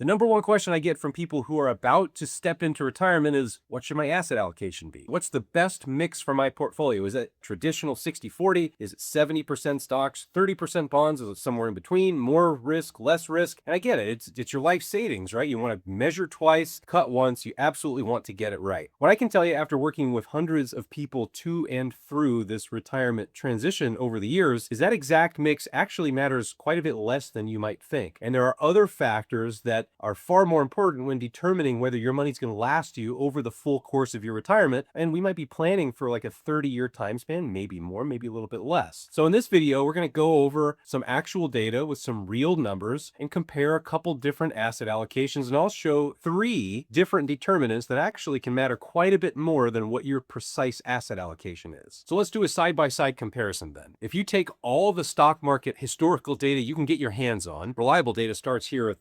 The number one question I get from people who are about to step into retirement is, what should my asset allocation be? What's the best mix for my portfolio? Is it traditional 60-40? Is it 70% stocks, 30% bonds? Is it somewhere in between? More risk, less risk? And I get it. It's your life savings, right? You want to measure twice, cut once. You absolutely want to get it right. What I can tell you after working with hundreds of people to and through this retirement transition over the years is that exact mix actually matters quite a bit less than you might think. And there are other factors that are far more important when determining whether your money's going to last you over the full course of your retirement. And we might be planning for like a 30-year time span, maybe more, maybe a little bit less. So in this video, we're going to go over some actual data with some real numbers and compare a couple different asset allocations. And I'll show 3 different determinants that actually can matter quite a bit more than what your precise asset allocation is. So let's do a side-by-side comparison then. If you take all the stock market historical data you can get your hands on, reliable data starts here at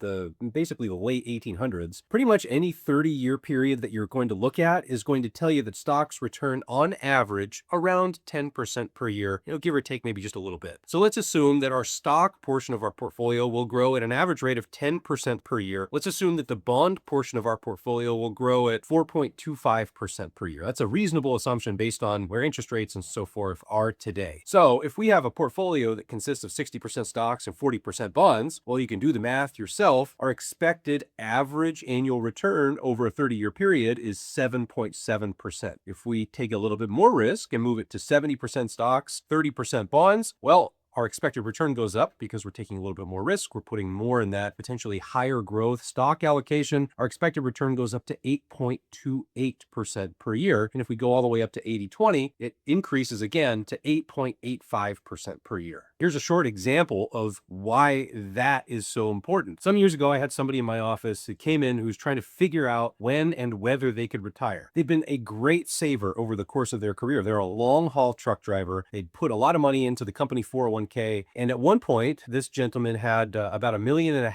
basically the late 1800s. Pretty much any 30-year period that you're going to look at is going to tell you that stocks return on average around 10% per year, give or take maybe just a little bit. So let's assume that our stock portion of our portfolio will grow at an average rate of 10% per year. Let's assume that the bond portion of our portfolio will grow at 4.25% per year. That's a reasonable assumption based on where interest rates and so forth are today. So if we have a portfolio that consists of 60% stocks and 40% bonds, well, you can do the math yourself. Our expected average annual return over a 30-year period is 7.7%. If we take a little bit more risk and move it to 70% stocks, 30% bonds, well, our expected return goes up because we're taking a little bit more risk. We're putting more in that potentially higher growth stock allocation. Our expected return goes up to 8.28% per year. And if we go all the way up to 80-20, it increases again to 8.85% per year. Here's a short example of why that is so important. Some years ago, I had somebody in my office who came in who was trying to figure out when and whether they could retire. They'd been a great saver over the course of their career. They're a long-haul truck driver. They'd put a lot of money into the company 401k. And at one point, this gentleman had about $1.5 million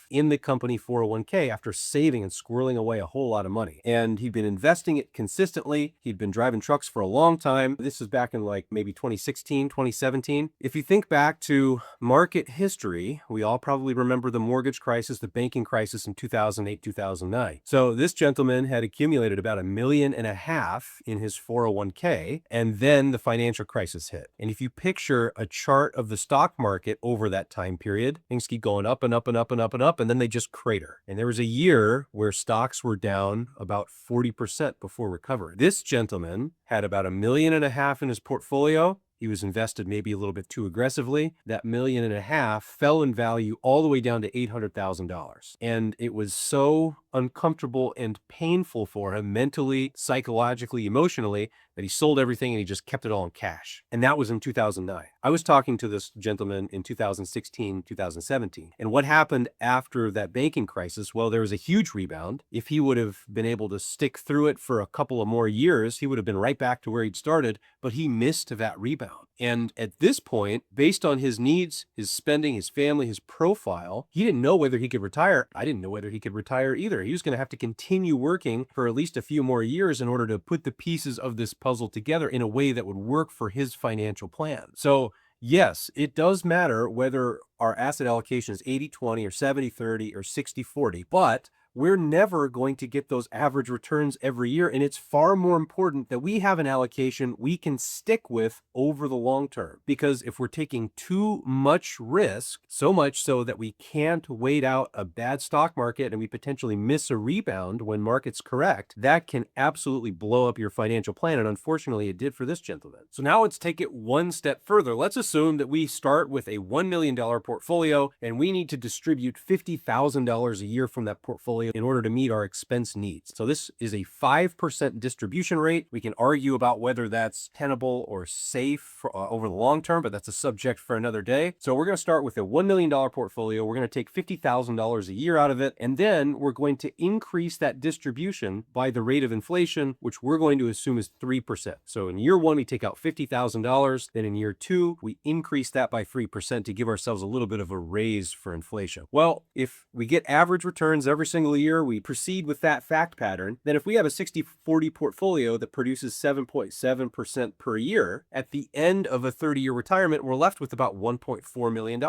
in the company 401k after saving and squirreling away a whole lot of money. And he'd been investing it consistently. He'd been driving trucks for a long time. This was back in like maybe 2016, 2017. If you think back to market history, we all probably remember the mortgage crisis, the banking crisis in 2008, 2009. So this gentleman had accumulated about $1.5 million in his 401k, and then the financial crisis hit. And if you picture a chart of the stock market over that time period, things keep going up and up and up and up and up, and then they just crater. And there was a year where stocks were down about 40% before recovery. This gentleman had about $1.5 million in his portfolio. He was invested maybe a little bit too aggressively. That $1.5 million fell in value all the way down to $800,000. And it was so uncomfortable and painful for him mentally, psychologically, emotionally, that he sold everything and he just kept it all in cash. And that was in 2009. I was talking to this gentleman in 2016, 2017. And what happened after that banking crisis? Well, there was a huge rebound. If he would have been able to stick through it for a couple of more years, he would have been right back to where he'd started, but he missed that rebound. And at this point, based on his needs, his spending, his family, his profile, he didn't know whether he could retire. I didn't know whether he could retire either. He was going to have to continue working for at least a few more years in order to put the pieces of this puzzle together in a way that would work for his financial plan. So yes, it does matter whether our asset allocation is 80-20 or 70-30 or 60-40, but we're never going to get those average returns every year. And it's far more important that we have an allocation we can stick with over the long term. Because if we're taking too much risk, so much so that we can't wait out a bad stock market and we potentially miss a rebound when markets correct, that can absolutely blow up your financial plan. And unfortunately, it did for this gentleman. So now let's take it one step further. Let's assume that we start with a $1 million portfolio and we need to distribute $50,000 a year from that portfolio in order to meet our expense needs. So this is a 5% distribution rate. We can argue about whether that's tenable or safe over the long term, but that's a subject for another day. So we're going to start with a $1 million portfolio. We're going to take $50,000 a year out of it, and then we're going to increase that distribution by the rate of inflation, which we're going to assume is 3%. So in year one, we take out $50,000. Then in year two, we increase that by 3% to give ourselves a little bit of a raise for inflation. Well, if we get average returns every single fiscal year, we proceed with that fact pattern, then if we have a 60-40 portfolio that produces 7.7% per year, at the end of a 30-year retirement, we're left with about $1.4 million.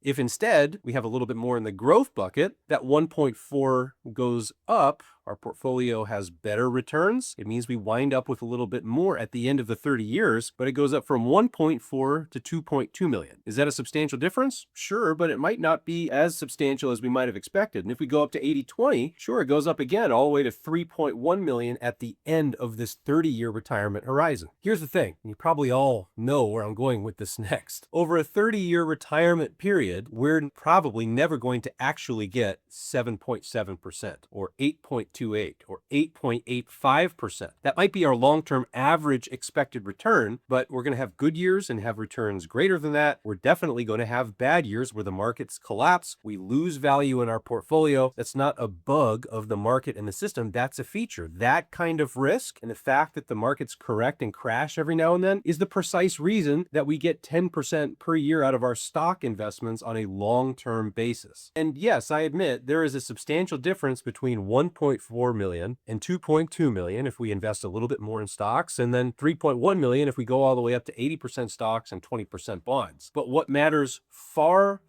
If instead we have a little bit more in the growth bucket, that 1.4 goes up, our portfolio has better returns. It means we wind up with a little bit more at the end of the 30 years, but it goes up from 1.4 to 2.2 million. Is that a substantial difference? Sure, but it might not be as substantial as we might have expected. And if we go up to 80-20, sure, it goes up again all the way to 3.1 million at the end of this 30-year retirement horizon. Here's the thing, and you probably all know where I'm going with this next. Over a 30-year retirement period, we're probably never going to actually get 7.7% or 8.28 or 8.85%. That might be our long-term average expected return, but we're going to have good years and have returns greater than that. We're definitely going to have bad years where the markets collapse. We lose value in our portfolio. That's not a bug of the market and the system. That's a feature. That kind of risk and the fact that the markets correct and crash every now and then is the precise reason that we get 10% per year out of our stock investments on a long-term basis. And yes, I admit there is a substantial difference between 1.4 million and 2.2 million if we invest a little bit more in stocks, and then 3.1 million if we go all the way up to 80% stocks and 20% bonds. But what matters far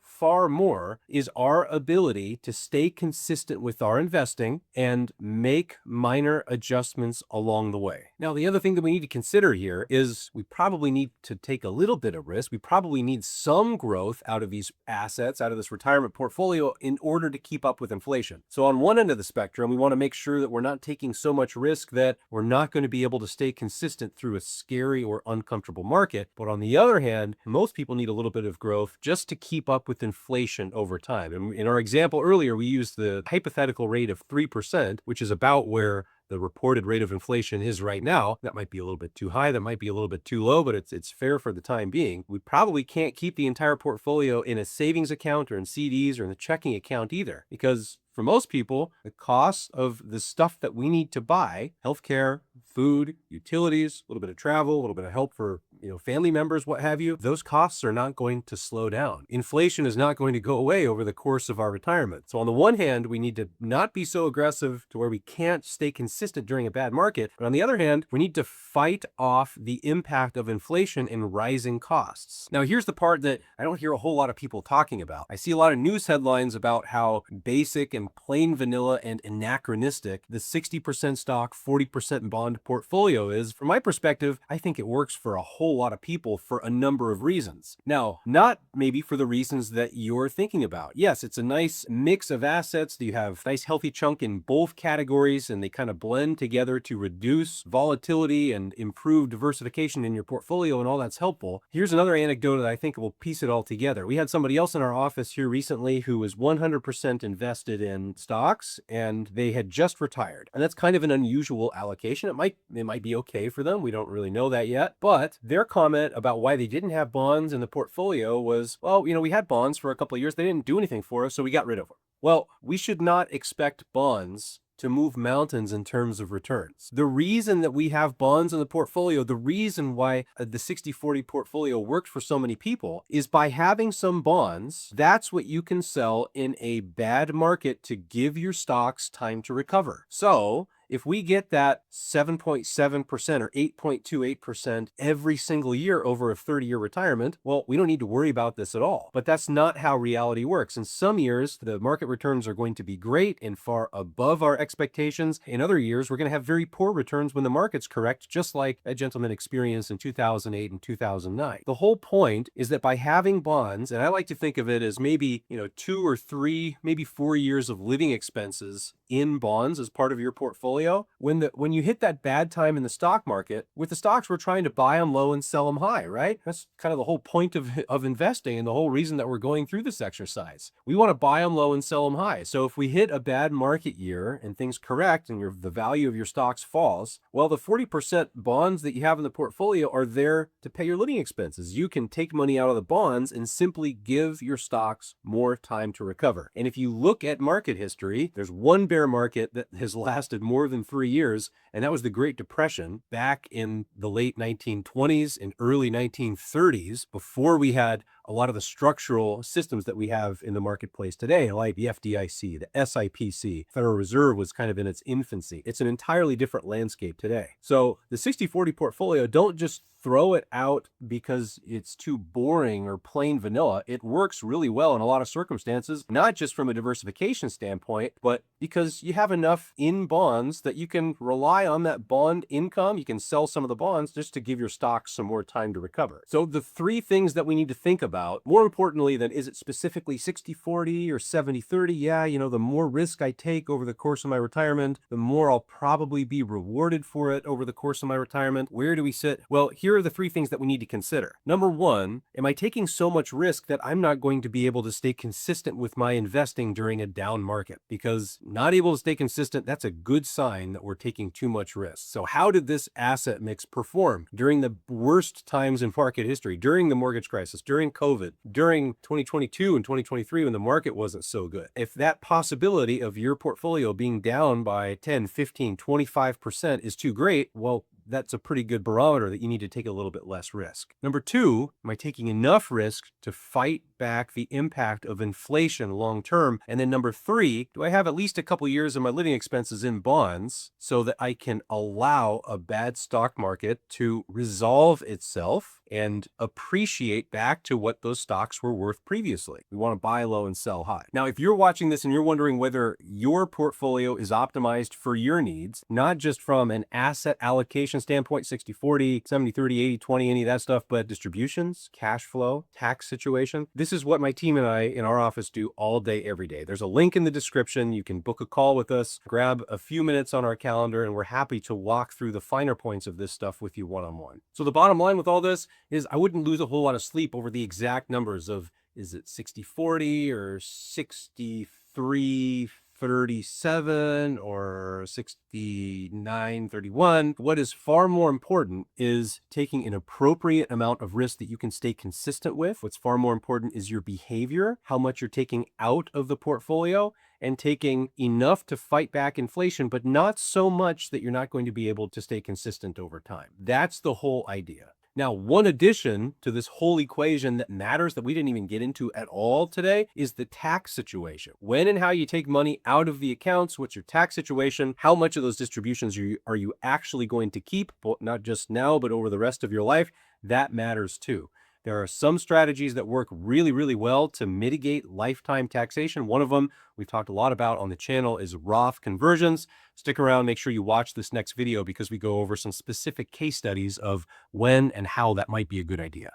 more is our ability to stay consistent with our investing and make minor adjustments along the way. Now, the other thing that we need to consider here is we probably need to take a little bit of risk. We probably need some growth out of these assets, out of this retirement portfolio in order to keep up with inflation. So on one end of the spectrum, we want to make sure that we're not taking so much risk that we're not going to be able to stay consistent through a scary or uncomfortable market. But on the other hand, most people need a little bit of growth just to keep up with inflation over time. And in our example earlier, we used the hypothetical rate of 3%, which is about where the reported rate of inflation is right now. That might be a little bit too high. That might be a little bit too low, but it's fair for the time being. We probably can't keep the entire portfolio in a savings account or in CDs or in the checking account either, because for most people, the cost of the stuff that we need to buy, healthcare, food, utilities, a little bit of travel, a little bit of help for, family members, what have you, those costs are not going to slow down. Inflation is not going to go away over the course of our retirement. So on the one hand, we need to not be so aggressive to where we can't stay consistent during a bad market. But on the other hand, we need to fight off the impact of inflation and rising costs. Now, here's the part that I don't hear a whole lot of people talking about. I see a lot of news headlines about how basic and plain vanilla and anachronistic the 60% stock, 40% bond portfolio is. From my perspective, I think it works for a whole lot of people for a number of reasons. Now, not maybe for the reasons that you're thinking about. Yes, it's a nice mix of assets. You have a nice healthy chunk in both categories, and they kind of blend together to reduce volatility and improve diversification in your portfolio, and all that's helpful. Here's another anecdote that I think will piece it all together. We had somebody else in our office here recently who was 100% invested in stocks, and they had just retired. And that's kind of an unusual allocation. It might be okay for them. We don't really know that yet. But their comment about why they didn't have bonds in the portfolio was, well, we had bonds for a couple of years. They didn't do anything for us, so we got rid of them. Well, we should not expect bonds to move mountains in terms of returns. The reason that we have bonds in the portfolio, the reason why the 60-40 portfolio worked for so many people is by having some bonds, that's what you can sell in a bad market to give your stocks time to recover. So if we get that 7.7% or 8.28% every single year over a 30-year retirement, well, we don't need to worry about this at all. But that's not how reality works. In some years, the market returns are going to be great and far above our expectations. In other years, we're going to have very poor returns when the market's correct, just like a gentleman experienced in 2008 and 2009. The whole point is that by having bonds, and I like to think of it as maybe, 2 or 3, maybe 4 years of living expenses in bonds as part of your portfolio. When you hit that bad time in the stock market, with the stocks, we're trying to buy them low and sell them high, right? That's kind of the whole point of investing and the whole reason that we're going through this exercise. We want to buy them low and sell them high. So if we hit a bad market year and things correct and the value of your stocks falls, well, the 40% bonds that you have in the portfolio are there to pay your living expenses. You can take money out of the bonds and simply give your stocks more time to recover. And if you look at market history, there's one bear market that has lasted more than 3 years, and that was the Great Depression back in the late 1920s and early 1930s, before we had a lot of the structural systems that we have in the marketplace today, like the FDIC, the SIPC. Federal Reserve was kind of in its infancy. It's an entirely different landscape today. So the 60/40 portfolio, don't just throw it out because it's too boring or plain vanilla. It works really well in a lot of circumstances, not just from a diversification standpoint, but because you have enough in bonds that you can rely on that bond income. You can sell some of the bonds just to give your stocks some more time to recover. So the three things that we need to think about, more importantly than is it specifically 60/40 or 70/30? Yeah, the more risk I take over the course of my retirement, the more I'll probably be rewarded for it over the course of my retirement. Where do we sit? Well, here are the three things that we need to consider. Number one, am I taking so much risk that I'm not going to be able to stay consistent with my investing during a down market? Because not able to stay consistent, that's a good sign that we're taking too much risk. So how did this asset mix perform during the worst times in market history, during the mortgage crisis, during COVID, during 2022 and 2023 when the market wasn't so good? If that possibility of your portfolio being down by 10, 15, 25% is too great, well, that's a pretty good barometer that you need to take a little bit less risk. Number two, am I taking enough risk to fight back the impact of inflation long term? And then number three, do I have at least a couple years of my living expenses in bonds so that I can allow a bad stock market to resolve itself and appreciate back to what those stocks were worth previously? We want to buy low and sell high. Now, if you're watching this and you're wondering whether your portfolio is optimized for your needs, not just from an asset allocation standpoint, 60/40, 70/30, 80/20, any of that stuff, but distributions, cash flow, tax situation, this is what my team and I in our office do all day, every day. There's a link in the description. You can book a call with us, grab a few minutes on our calendar, and we're happy to walk through the finer points of this stuff with you one-on-one. So the bottom line with all this is I wouldn't lose a whole lot of sleep over the exact numbers of, is it 60/40 or 63/37 or 69/31? What is far more important is taking an appropriate amount of risk that you can stay consistent with. What's far more important is your behavior, how much you're taking out of the portfolio, and taking enough to fight back inflation, but not so much that you're not going to be able to stay consistent over time. That's the whole idea. Now, one addition to this whole equation that matters that we didn't even get into at all today is the tax situation. When and how you take money out of the accounts, what's your tax situation, how much of those distributions are you actually going to keep, not just now, but over the rest of your life, that matters too. There are some strategies that work really, really well to mitigate lifetime taxation. One of them we've talked a lot about on the channel is Roth conversions. Stick around, make sure you watch this next video because we go over some specific case studies of when and how that might be a good idea.